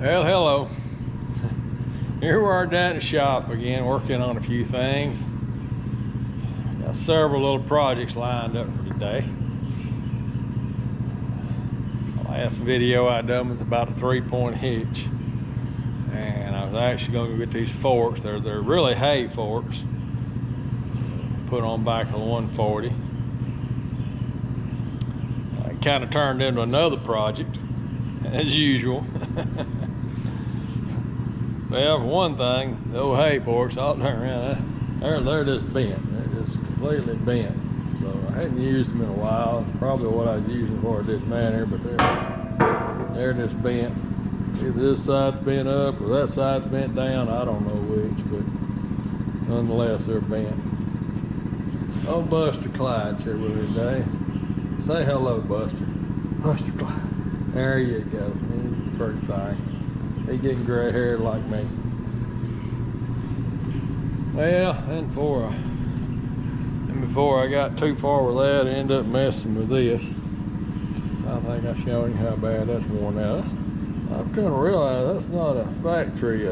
Well, hello. Here we are down at the shop again, working on a few things. Got several little projects lined up for today. The last video I done was about a 3-point hitch. And I was actually going to get these forks. They're really hay forks. Put on back of the 140. It kind of turned into another project, as usual. Well, for one thing, the old hay forks, I'll turn around, they're just bent. They're just completely bent. So I hadn't used them in a while. Probably what I was using for it didn't matter, but they're just bent. Either this side's bent up or that side's bent down. I don't know which, but nonetheless, they're bent. Old Buster Clyde's here with me today. Say hello, Buster. Buster Clyde. There you go. He's the first thing. He's getting gray haired like me. Well, and before I got too far with that, I ended up messing with this. I think I showed you how bad that's worn out. I've come to realize that's not a factory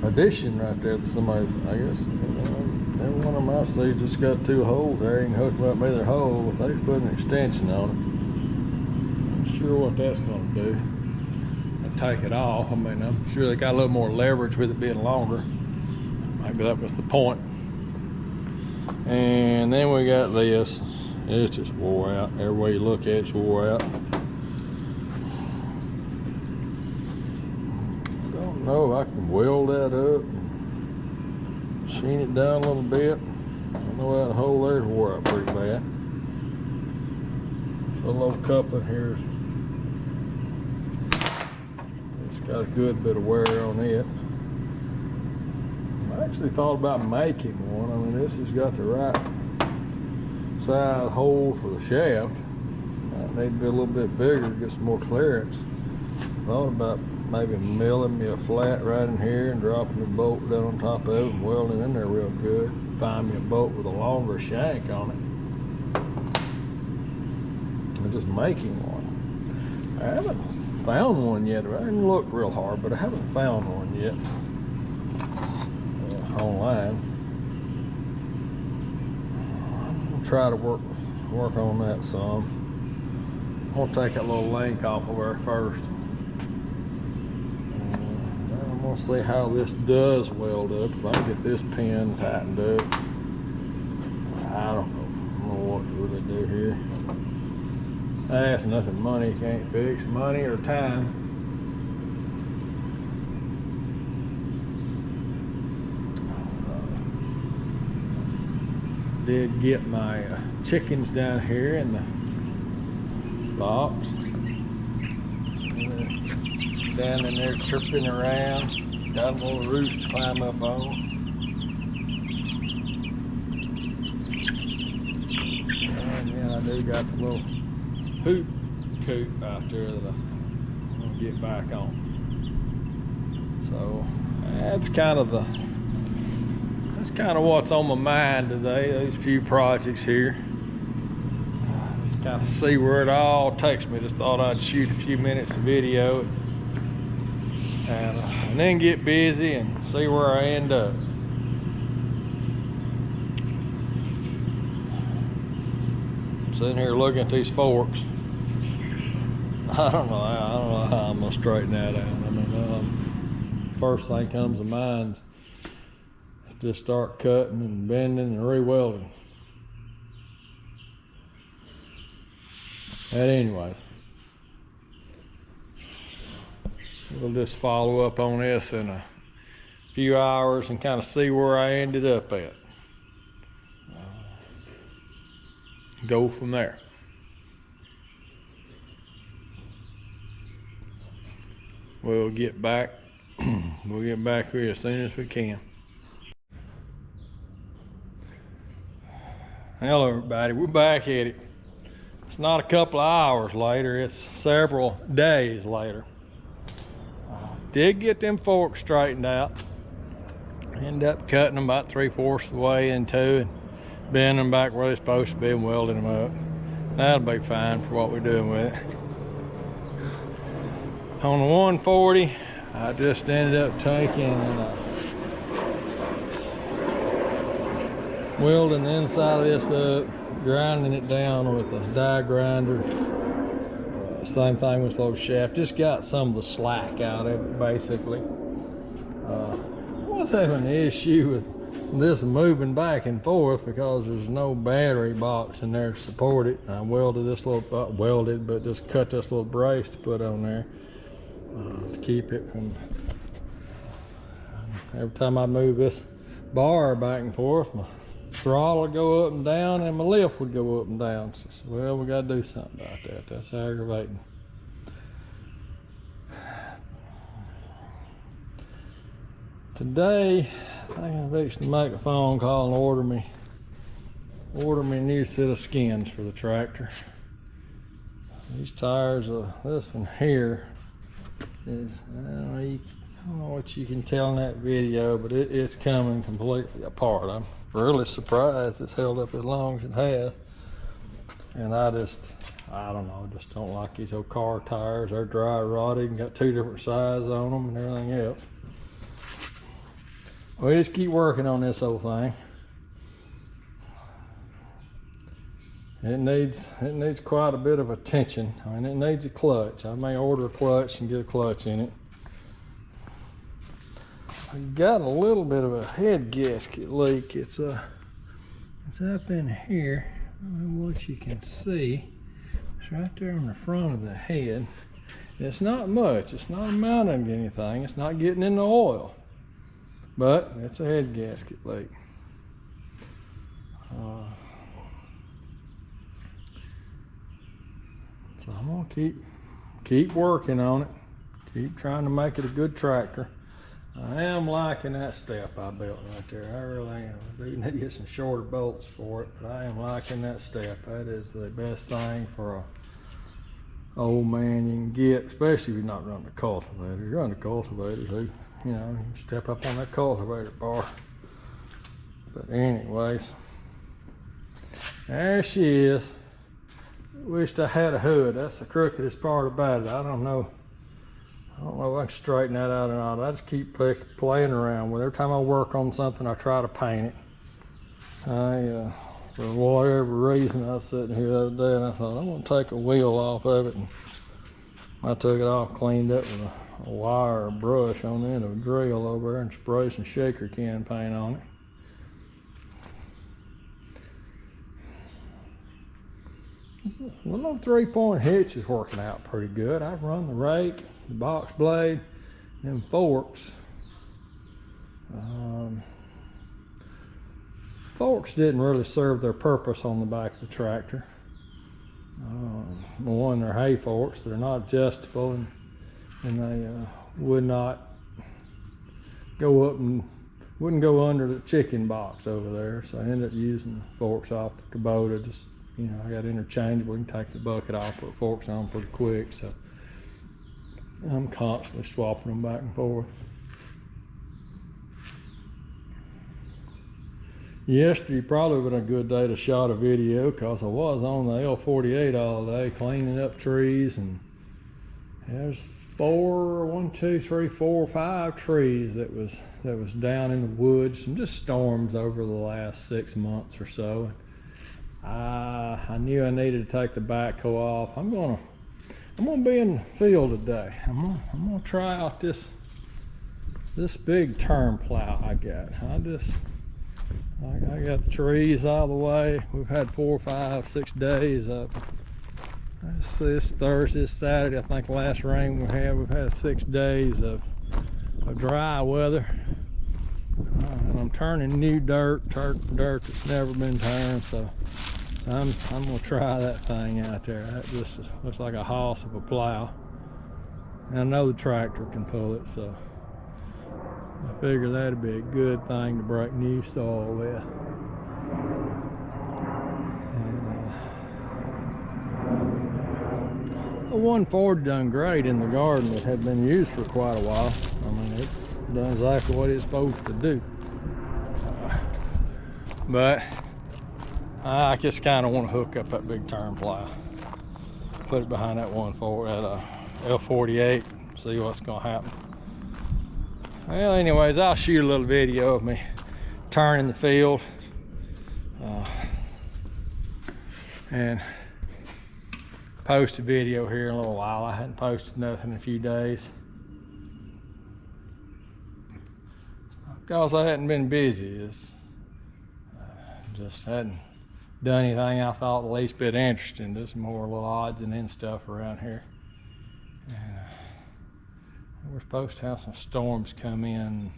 addition right there that somebody, I guess, every one of my seats just got 2 holes there. You can hook them up with their hole, but they put an extension on it. Sure what that's going to do. I take it off. I mean, I'm sure they got a little more leverage with it being longer. Maybe that was the point. And then we got this. It's just wore out. Every way you look at it's wore out. Don't know if I can weld that up and sheen it down a little bit. I know that hole there's wore out pretty bad. The little coupling here, it's got a good bit of wear on it. I actually thought about making one. I mean, this has got the right size hole for the shaft. Might need to be a little bit bigger to get some more clearance. Thought about maybe milling me a flat right in here and dropping the bolt down on top of it and welding in there real good. Find me a bolt with a longer shank on it. I'm just making one. I haven't found one yet. I haven't looked real hard, but I haven't found one yet online. I'm gonna try to work on that some. I'm gonna take that little link off of there first. I'm gonna see how this does weld up. If I can get this pin tightened up, I don't know what to really do here. That's nothing money can't fix. Money or time. Did get my chickens down here in the box. Down in there chirping around. Got a little roost to climb up on. And then I do got the little hoop coop out there that I'm gonna get back on. So that's kind of what's on my mind today. These few projects here. Just kind of see where it all takes me. Just thought I'd shoot a few minutes of video and then get busy and see where I end up. Sitting here looking at these forks. I don't know how I'm gonna straighten that out. I mean, first thing comes to mind is just start cutting and bending and re-welding. But anyway, we'll just follow up on this in a few hours and kind of see where I ended up at. Go from there. We'll get back here as soon as we can. Hello everybody, we're back at it. It's not a couple of hours later, it's several days later. Did get them forks straightened out. Ended up cutting them about 3/4 of the way in two and bending them back where they're supposed to be and welding them up. That'll be fine for what we're doing with it. On the 140, I just ended up taking welding the inside of this up, grinding it down with a die grinder. Same thing with the little shaft. Just got some of the slack out of it, basically. I was having an issue with this moving back and forth because there's no battery box in there to support it. I welded this little, but just cut this little brace to put on there to keep it from. Every time I move this bar back and forth, my throttle would go up and down and my lift would go up and down. So, well, we got to do something about that. That's aggravating. Today, I think I'm fixing to make a phone call and order me a new set of skins for the tractor. These tires, this one here is, I don't know what you can tell in that video, but it's coming completely apart. I'm really surprised it's held up as long as it has. And I don't know, I just don't like these old car tires. They're dry rotted and got two different sizes on them and everything else. We just keep working on this whole thing. It needs quite a bit of attention. I mean, it needs a clutch. I may order a clutch and get a clutch in it. I got a little bit of a head gasket leak. It's up in here. I don't know what you can see. It's right there in the front of the head. It's not much. It's not amounting to anything. It's not getting in the oil. But it's a head gasket leak. So I'm gonna keep working on it. Keep trying to make it a good tractor. I am liking that step I built right there. I really am. I do need to get some shorter bolts for it, but I am liking that step. That is the best thing for a old man you can get, especially if you're not running a cultivator. You run a cultivator, so you know, you step up on that cultivator bar. But anyways, there she is. Wished I had a hood. That's the crookedest part about it. I don't know if I can straighten that out or not. I just keep playing around with it. Every time I work on something, I try to paint it. For whatever reason, I was sitting here the other day and I thought, I'm gonna take a wheel off of it. And I took it off, cleaned it with a wire or brush on the end of a drill over there and sprayed some shaker can paint on it. The little 3-point hitch is working out pretty good. I've run the rake, the box blade, and forks. Forks didn't really serve their purpose on the back of the tractor. One, they're hay forks. They're not adjustable, and they would not go up and wouldn't go under the chicken box over there. So I ended up using forks off the Kubota. Just, you know, I got interchangeable. You can take the bucket off, put forks on pretty quick. So I'm constantly swapping them back and forth. Yesterday probably would have been a good day to shot a video because I was on the L48 all day cleaning up trees, and there's 5 trees that was down in the woods, and just storms over the last 6 months or so. I knew I needed to take the backhoe off. I'm gonna be in the field today. I'm gonna try out this big turn plow I got. I got the trees out of the way. We've had 4, 5, 6 days of this Thursday, Saturday. I think the last rain we've had 6 days of dry weather. And I'm turning new dirt that's never been turned. So I'm gonna try that thing out there. That just looks like a hoss of a plow. And I know the tractor can pull it, so I figure that'd be a good thing to break new soil with. The 140 done great in the garden. It had been used for quite a while. I mean, it done exactly what it's supposed to do. But I just kind of want to hook up that big turn plow, put it behind that L48, see what's gonna happen. Well, anyways, I'll shoot a little video of me turning the field and post a video here in a little while. I hadn't posted nothing in a few days because I hadn't been busy. It's just hadn't done anything I thought the least bit interesting. Just more little odds and ends stuff around here. And, we're supposed to have some storms come in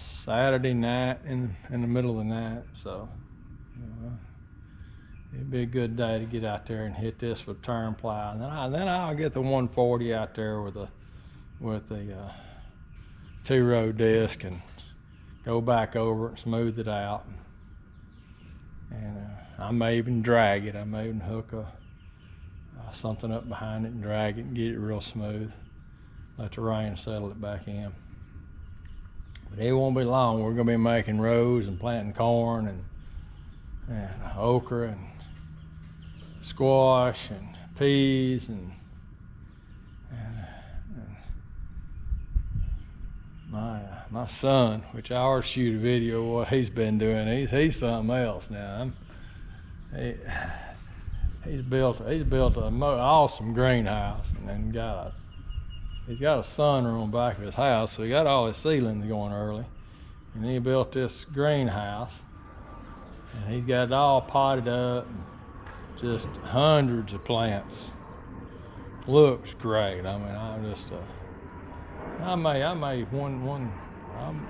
Saturday night in the middle of the night, so it'd be a good day to get out there and hit this with turn plow. And then I'll get the 140 out there with the 2-row disc and go back over it and smooth it out. And I may even drag it. I may even hook something up behind it and drag it and get it real smooth. Let the rain settle it back in. But it won't be long. We're going to be making rows and planting corn and okra and squash and peas and my son, which I already shoot a video of what he's been doing. He's something else now. He's built an awesome greenhouse, and then he's got a sunroom back of his house, so he got all his ceilings going early. And he built this greenhouse, and he's got it all potted up, and just hundreds of plants. Looks great. I mean,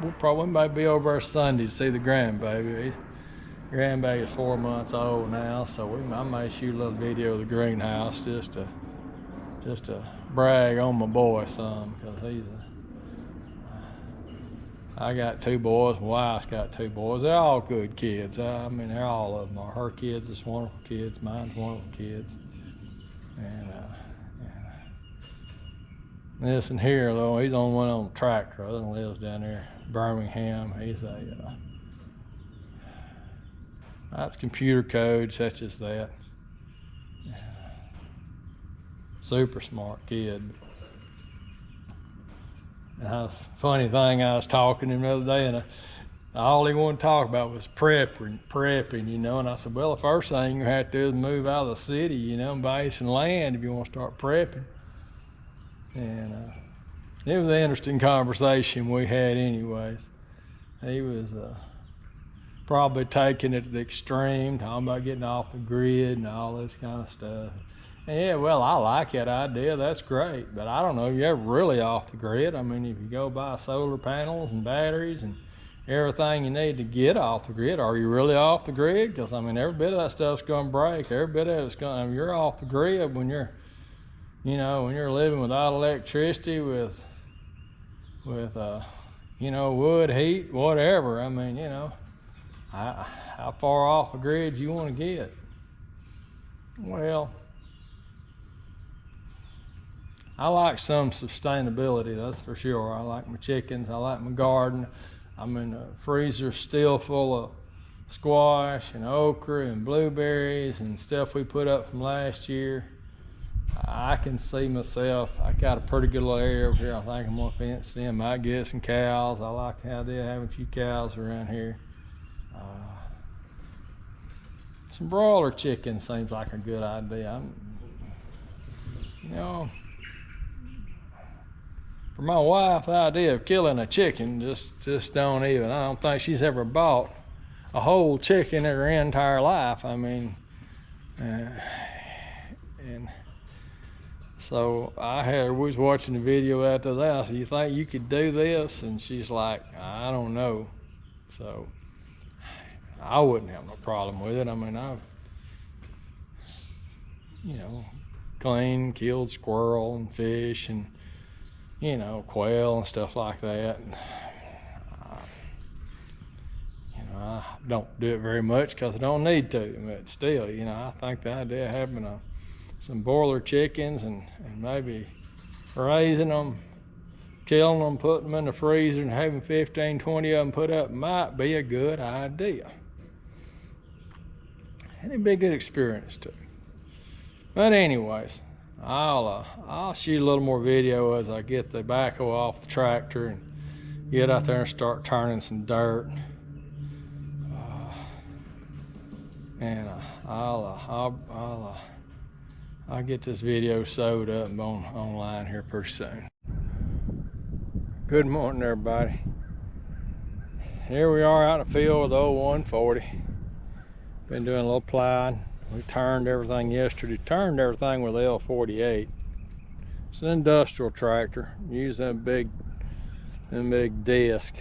we probably might be over there Sunday to see the grandbaby. Grandbaby is 4 months old now, so I may shoot a little video of the greenhouse just to brag on my boy some, because I got 2 boys, my wife's got 2 boys. They're all good kids. I mean, they're all of them are. Her kids is wonderful kids, mine's wonderful kids. And this and here, though, he's the only one on the tractor. Other than lives down there in Birmingham. He's that's computer code such as that. Super smart kid. And funny thing, I was talking to him the other day, and all he wanted to talk about was prepping, you know. And I said, well, the first thing you have to do is move out of the city, you know, and buy you some land if you want to start prepping. And it was an interesting conversation we had anyways. He was probably taking it to the extreme, talking about getting off the grid and all this kind of stuff. And yeah, well, I like that idea. That's great. But I don't know if you're ever really off the grid. I mean, if you go buy solar panels and batteries and everything you need to get off the grid, are you really off the grid? Because, I mean, every bit of that stuff's going to break. Every bit of it's going to, you're off the grid when you're, you know, when you're living without electricity, with you know, wood, heat, whatever. I mean, you know, how far off the grid do you want to get? Well, I like some sustainability, that's for sure. I like my chickens, I like my garden. I mean, the freezer's still full of squash and okra and blueberries and stuff we put up from last year. I can see myself, I got a pretty good little area over here. I think I'm gonna fence it in. Might get some cows. I like the idea of having a few cows around here. Some broiler chicken seems like a good idea. You know, for my wife, the idea of killing a chicken just don't even. I don't think she's ever bought a whole chicken in her entire life. I mean, and so we was watching the video after that. I said, you think you could do this? And she's like, I don't know. So I wouldn't have no problem with it. I mean, I've, you know, killed squirrel and fish and, you know, quail and stuff like that. And, you know, I don't do it very much because I don't need to, but still, you know, I think the idea of having some broiler chickens and maybe raising them, killing them, putting them in the freezer and having 15, 20 of them put up might be a good idea. And it'd be a good experience too. But anyways, I'll shoot a little more video as I get the backhoe off the tractor and get out there and start turning some dirt. And I'll get this video sewed up and online here pretty soon. Good morning, everybody. Here we are out in the field with the old 140. Been doing a little plowing. We turned everything yesterday. Turned everything with the L48. It's an industrial tractor. Use them big disc.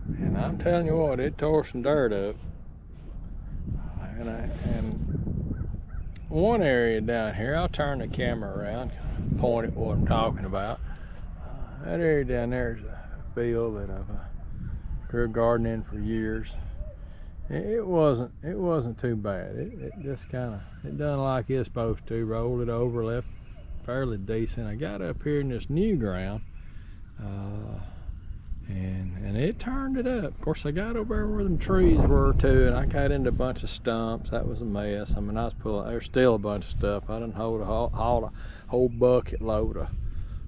And I'm telling you what, it tore some dirt up. And one area down here, I'll turn the camera around, point at what I'm talking about. That area down there is a field that I've grew gardening for years. It wasn't too bad. It just it done like it's supposed to. Rolled it over, left fairly decent. I got up here in this new ground, and it turned it up. Of course, I got over there where them trees were too, and I got into a bunch of stumps. That was a mess. I mean, I was pulling. There's still a bunch of stuff. I done hauled a whole bucket load of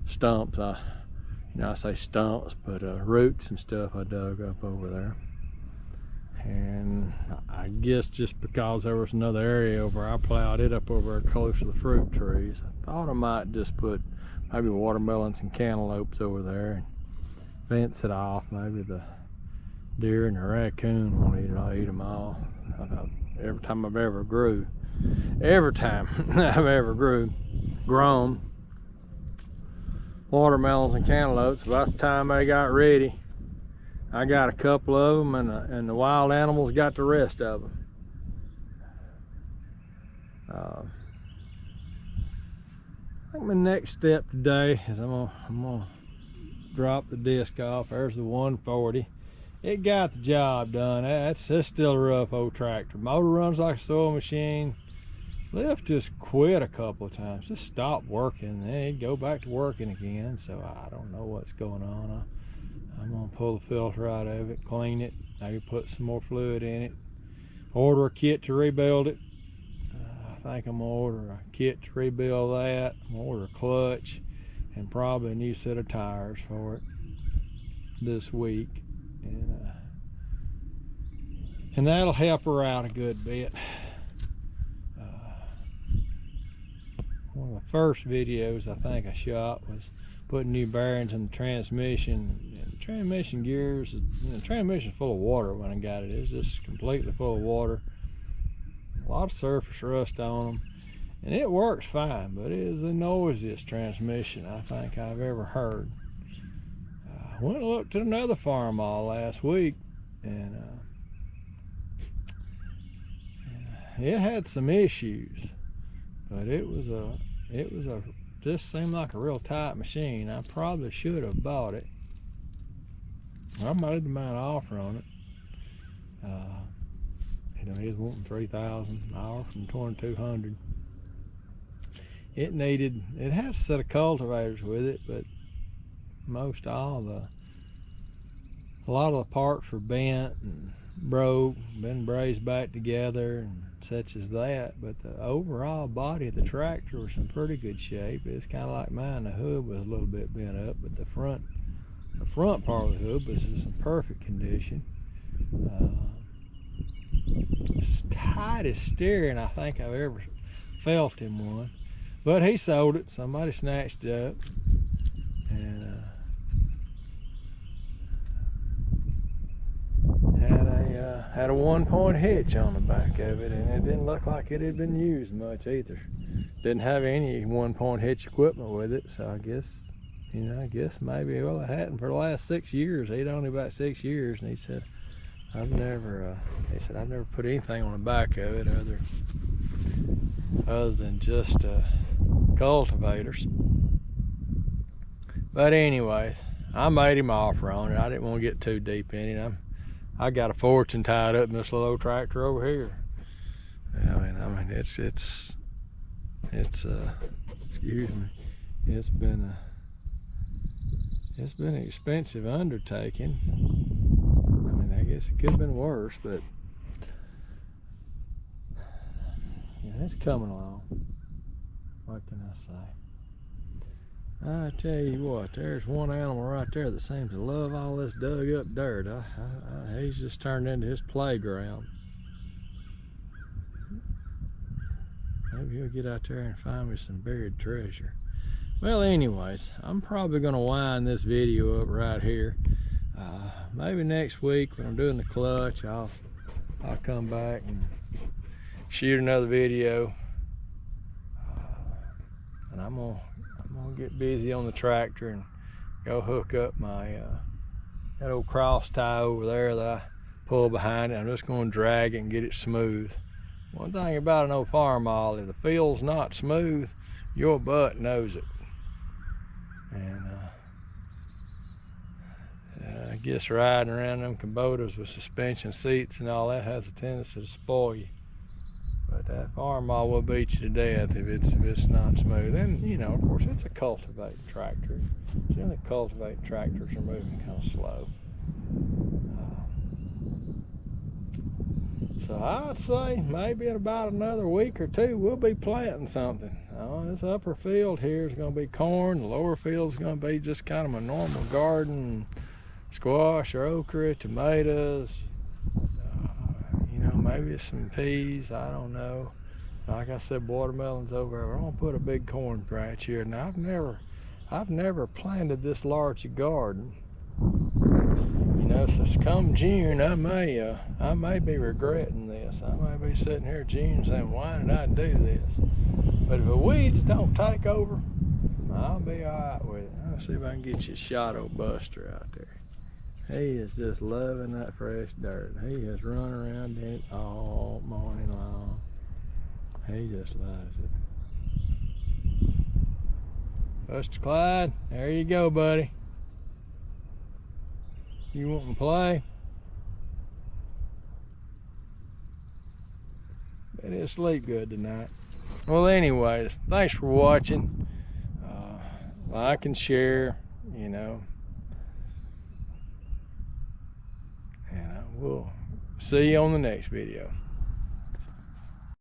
stumps. I say stumps, but roots and stuff I dug up over there. And I guess just because there was another area over, I plowed it up over there close to the fruit trees. I thought I might just put maybe watermelons and cantaloupes over there and fence it off. Maybe the deer and the raccoon won't eat it. I'll eat them all. Every time I've ever grown watermelons and cantaloupes, about the time they got ready, I got a couple of them, and the wild animals got the rest of them. I think my next step today is I'm gonna drop the disc off. There's the 140. It got the job done. That's still a rough old tractor. Motor runs like a sewing machine. Lift just quit a couple of times. Just stopped working, then he'd go back to working again. So I don't know what's going on. I'm gonna pull the filter out of it, clean it, maybe put some more fluid in it, order a kit to rebuild it. I think I'm gonna order a kit to rebuild that. I'm gonna order a clutch and probably a new set of tires for it this week, and that'll help her out a good bit. One of the first videos I think I shot was putting new bearings in the transmission. And the transmission gears, the transmission's full of water when I got it. It's just completely full of water. A lot of surface rust on them. And it works fine, but it is the noisiest transmission I think I've ever heard. I went and looked at another farm all last week, and it had some issues, but just seemed like a real tight machine. I probably should have bought it. I made the amount of offer on it. He was wanting $3,000 from 2,200. It had a set of cultivators with it, but a lot of the parts were bent and broke, been brazed back together and such as that. But the overall body of the tractor was in pretty good shape. It's kind of like mine. The hood was a little bit bent up, but the front part of the hood was in perfect condition. It's tightest steering I think I've ever felt in one. But he sold it. Somebody snatched it up, and had a 1-point hitch on the back of it, and it didn't look like it had been used much either. Didn't have any 1-point hitch equipment with it, so I guess maybe it hadn't for the last 6 years. He'd only about 6 years, and he said, I've never put anything on the back of it other than just cultivators. But anyways, I made him offer on it. I didn't want to get too deep in it. I got a fortune tied up in this little old tractor over here. I mean, it's excuse me. It's been an expensive undertaking. I mean, I guess it could have been worse, but yeah, it's coming along. what can I say? I tell you what, there's one animal right there that seems to love all this dug up dirt. He's just turned into his playground. Maybe he'll get out there and find me some buried treasure. Well, anyways, I'm probably gonna wind this video up right here. Maybe next week when I'm doing the clutch, I'll come back and shoot another video. And I'm gonna get busy on the tractor and go hook up my that old cross tie over there that I pull behind it. I'm just gonna drag it and get it smooth. One thing about an old farm mall, if the field's not smooth, your butt knows it. And I guess riding around them Kubotas with suspension seats and all that has a tendency to spoil you. But that farm mall will beat you to death if it's not smooth. And you know, of course, it's a cultivating tractor. Generally, cultivating tractors are moving kind of slow. So I'd say maybe in about another week or two, we'll be planting something. This upper field here is going to be corn. The lower field is going to be just kind of a normal garden, squash or okra, tomatoes. You know, maybe some peas. I don't know. Like I said, watermelons over there. I'm going to put a big corn patch here. Now I've never planted this large a garden. You know, so come June, I may be regretting this. I may be sitting here June saying, why did I do this? But if the weeds don't take over, I'll be all right with it. I'll see if I can get you a shot of Buster out there. He is just loving that fresh dirt. He has run around in it all morning long. He just loves it. Buster Clyde, there you go, buddy. You want to play? Bet he'll sleep good tonight. Well, anyways, thanks for watching. Like and share, you know. And we'll see you on the next video.